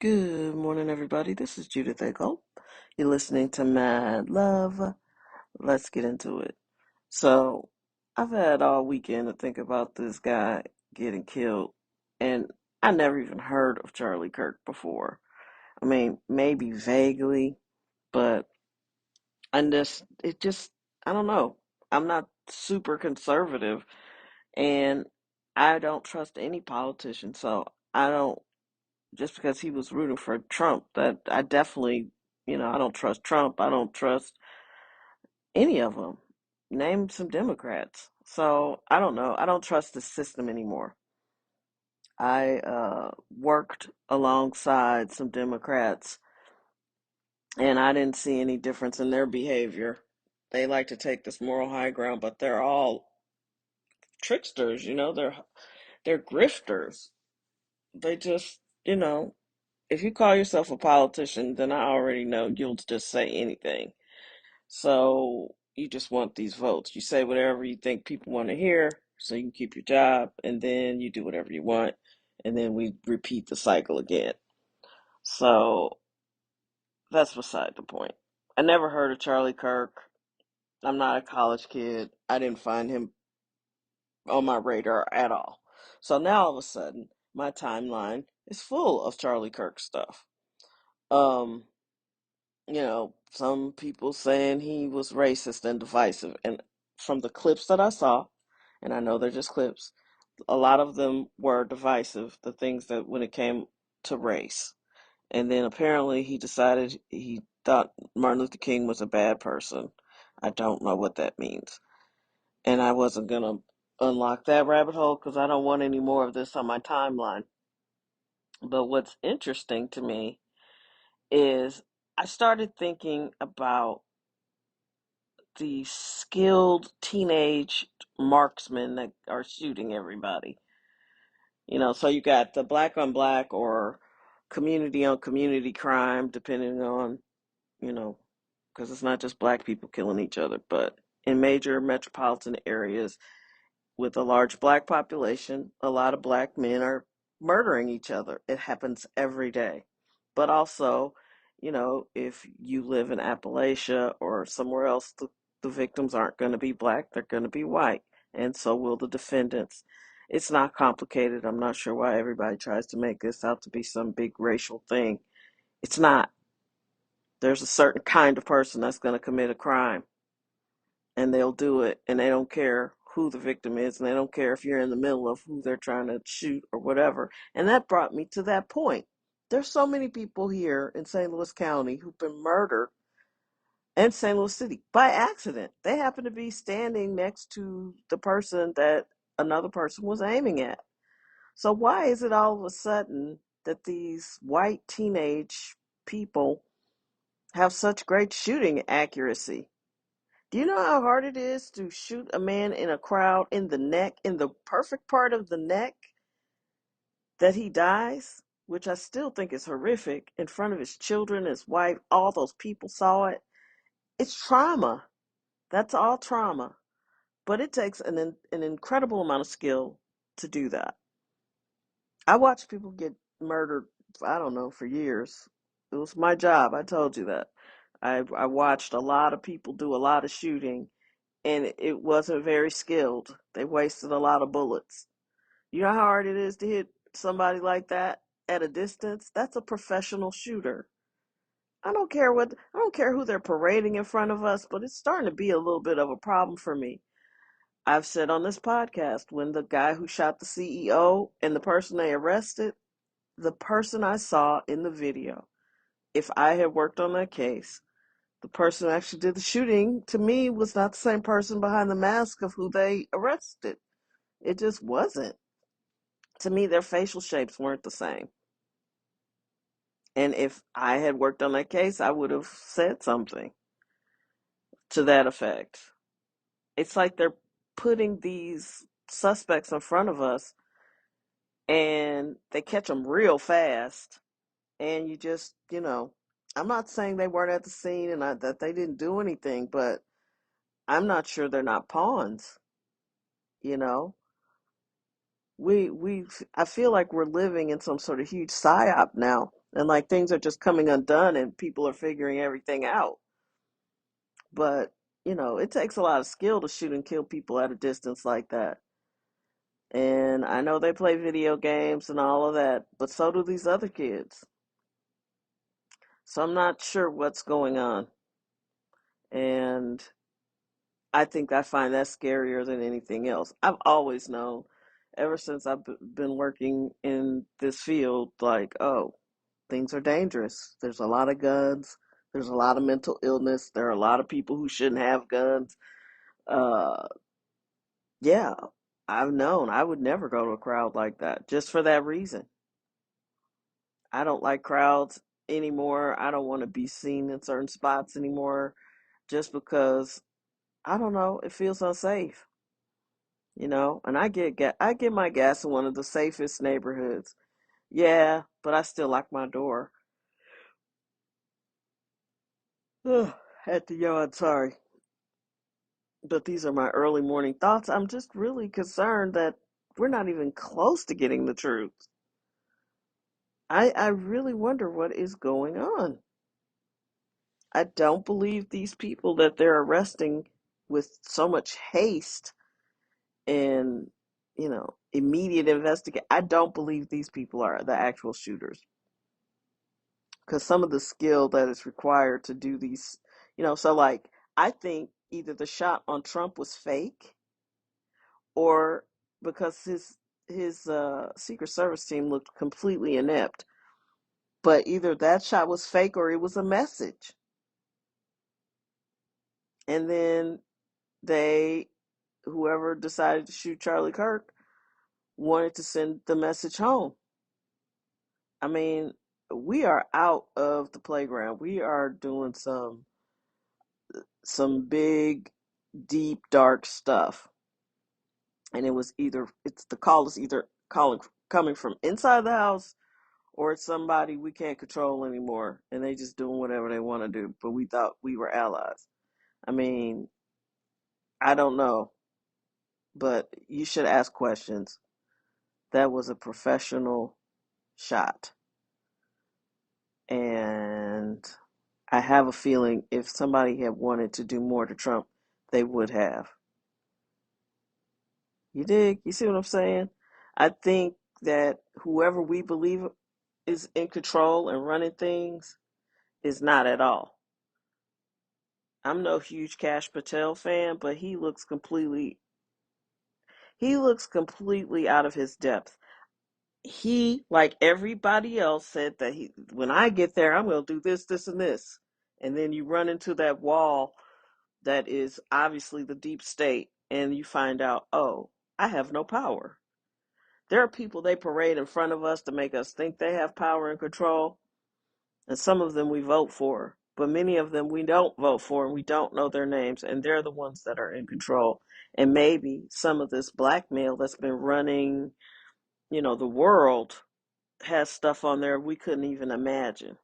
Good morning, everybody. This is Judith Echo. You're listening to Mad Love. Let's get into it. So, I've had all weekend to think about this guy getting killed, and I never even heard of Charlie Kirk before. I mean, maybe vaguely, but I don't know. I'm not super conservative, and I don't trust any politician, so I don't just because he was rooting for Trump, that I definitely, I don't trust Trump. I don't trust any of them. Name some Democrats. So I don't know. I don't trust the system anymore. I worked alongside some Democrats, and I didn't see any difference in their behavior. They like to take this moral high ground, but they're all tricksters. They're grifters. They just, if you call yourself a politician, then I already know you'll just say anything. So you just want these votes. You say whatever you think people want to hear so you can keep your job, and then you do whatever you want, and then we repeat the cycle again. So that's beside the point. I never heard of Charlie Kirk. I'm not a college kid. I didn't find him on my radar at all. So now all of a sudden, my timeline is full of Charlie Kirk stuff. Um, some people saying he was racist and divisive. And from the clips that I saw, and I know they're just clips, a lot of them were divisive, the things that when it came to race. And then apparently he decided he thought Martin Luther King was a bad person. I don't know what that means. And I wasn't going to unlock that rabbit hole because I don't want any more of this on my timeline. But what's interesting to me is I started thinking about the skilled teenage marksmen that are shooting everybody. So you got the black on black or community on community crime, depending on, you know, because it's not just black people killing each other, but in major metropolitan areas, with a large black population, a lot of black men are murdering each other. It happens every day. But also, if you live in Appalachia or somewhere else, the victims aren't going to be black, they're going to be white. And so will the defendants. It's not complicated. I'm not sure why everybody tries to make this out to be some big racial thing. It's not. There's a certain kind of person that's going to commit a crime, and they'll do it, and they don't care who the victim is, and they don't care if you're in the middle of who they're trying to shoot or whatever. And that brought me to that point. There's so many people here in St. Louis County who've been murdered, and St. Louis City, by accident. They happen to be standing next to the person that another person was aiming at. So why is it all of a sudden that these white teenage people have such great shooting accuracy? Do you know how hard it is to shoot a man in a crowd in the neck, in the perfect part of the neck, that he dies? Which I still think is horrific, in front of his children, his wife, all those people saw it. It's trauma. That's all trauma. But it takes an incredible amount of skill to do that. I watched people get murdered, I don't know, for years. It was my job. I told you that. I watched a lot of people do a lot of shooting, and it wasn't very skilled. They wasted a lot of bullets. You know how hard it is to hit somebody like that at a distance? That's a professional shooter. I don't care who they're parading in front of us, but it's starting to be a little bit of a problem for me. I've said on this podcast, when the guy who shot the CEO and the person they arrested, the person I saw in the video, if I had worked on that case, the person who actually did the shooting, to me, was not the same person behind the mask of who they arrested. It just wasn't. To me, their facial shapes weren't the same. And if I had worked on that case, I would have said something to that effect. It's like they're putting these suspects in front of us, and they catch them real fast. And you just, I'm not saying they weren't at the scene and that they didn't do anything, but I'm not sure they're not pawns. You know, I feel like we're living in some sort of huge psyop now. And like things are just coming undone and people are figuring everything out. But, it takes a lot of skill to shoot and kill people at a distance like that. And I know they play video games and all of that, but so do these other kids. So I'm not sure what's going on. And I think I find that scarier than anything else. I've always known, ever since I've been working in this field, like, oh, things are dangerous. There's a lot of guns. There's a lot of mental illness. There are a lot of people who shouldn't have guns. Uh, yeah, I've known I would never go to a crowd like that just for that reason. I don't like crowds anymore. I don't want to be seen in certain spots anymore just because I don't know, it feels unsafe, and I get my gas in one of the safest neighborhoods. Yeah, but I still lock my door. Ugh, had to yawn, sorry. But these are my early morning thoughts. I'm just really concerned that we're not even close to getting the truth. I really wonder what is going on. I don't believe these people that they're arresting with so much haste and, immediate investigate. I don't believe these people are the actual shooters because some of the skill that is required to do these, so like I think either the shot on Trump was fake or because his Secret Service team looked completely inept. But either that shot was fake or it was a message. And then they, whoever decided to shoot Charlie Kirk, wanted to send the message home. I mean, we are out of the playground. We are doing some big, deep, dark stuff. And it's the call is either calling coming from inside the house or it's somebody we can't control anymore and they just doing whatever they want to do. But we thought we were allies. I mean, I don't know, but you should ask questions. That was a professional shot. And I have a feeling if somebody had wanted to do more to Trump, they would have. You dig? You see what I'm saying? I think that whoever we believe is in control and running things is not at all. I'm no huge Cash Patel fan, but he looks completely out of his depth. He, like everybody else, said that when I get there, I'm going to do this, this, and this. And then you run into that wall that is obviously the deep state, and you find out, oh, I have no power. There are people they parade in front of us to make us think they have power and control, and some of them we vote for, but many of them we don't vote for and we don't know their names, and they're the ones that are in control. And maybe some of this blackmail that's been running, the world has stuff on there we couldn't even imagine.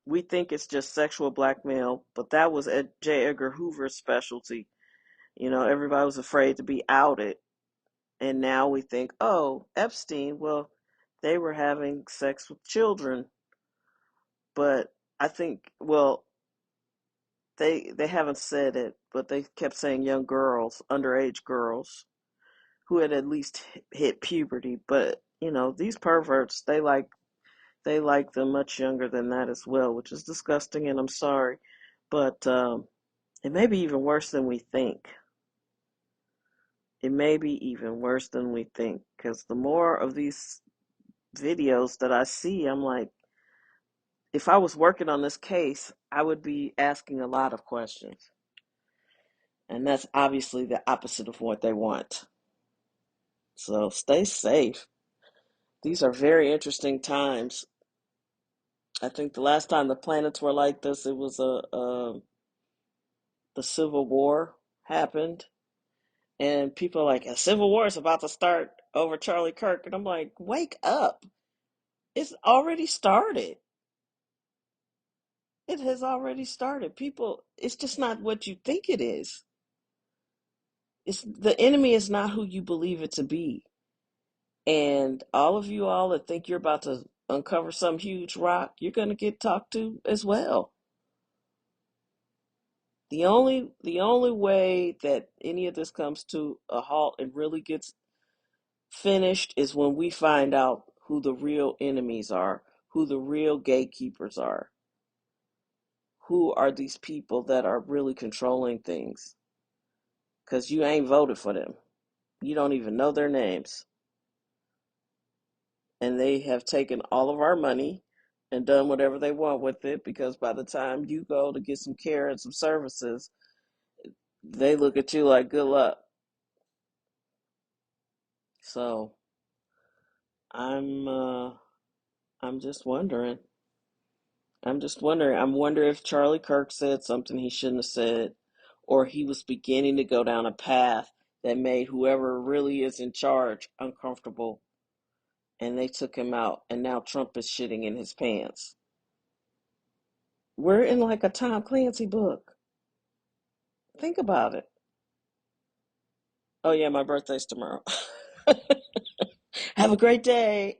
We think it's just sexual blackmail, but that was J. Edgar Hoover's specialty. Everybody was afraid to be outed. And now we think, oh, Epstein, well, they were having sex with children. But I think, well, they haven't said it, but they kept saying young girls, underage girls, who had at least hit puberty. But, these perverts, they like them much younger than that as well, which is disgusting, and I'm sorry. But it may be even worse than we think. It may be even worse than we think, because the more of these videos that I see, I'm like, if I was working on this case, I would be asking a lot of questions. And that's obviously the opposite of what they want. So stay safe. These are very interesting times. I think the last time the planets were like this, it was the Civil War happened, and people are like, a civil war is about to start over Charlie Kirk, and I'm like, wake up! It's already started. It has already started. People, it's just not what you think it is. It's the enemy is not who you believe it to be. And all of you all that think you're about to uncover some huge rock, you're going to get talked to as well. The only way that any of this comes to a halt and really gets finished is when we find out who the real enemies are, who the real gatekeepers are, who are these people that are really controlling things. Because you ain't voted for them. You don't even know their names. And they have taken all of our money and done whatever they want with it, because by the time you go to get some care and some services, they look at you like good luck. So I'm uh I'm just wondering. I'm just wondering. I'm wondering if Charlie Kirk said something he shouldn't have said, or he was beginning to go down a path that made whoever really is in charge uncomfortable, and they took him out, and now Trump is shitting in his pants. We're in like a Tom Clancy book. Think about it. Oh yeah, my birthday's tomorrow. Have a great day.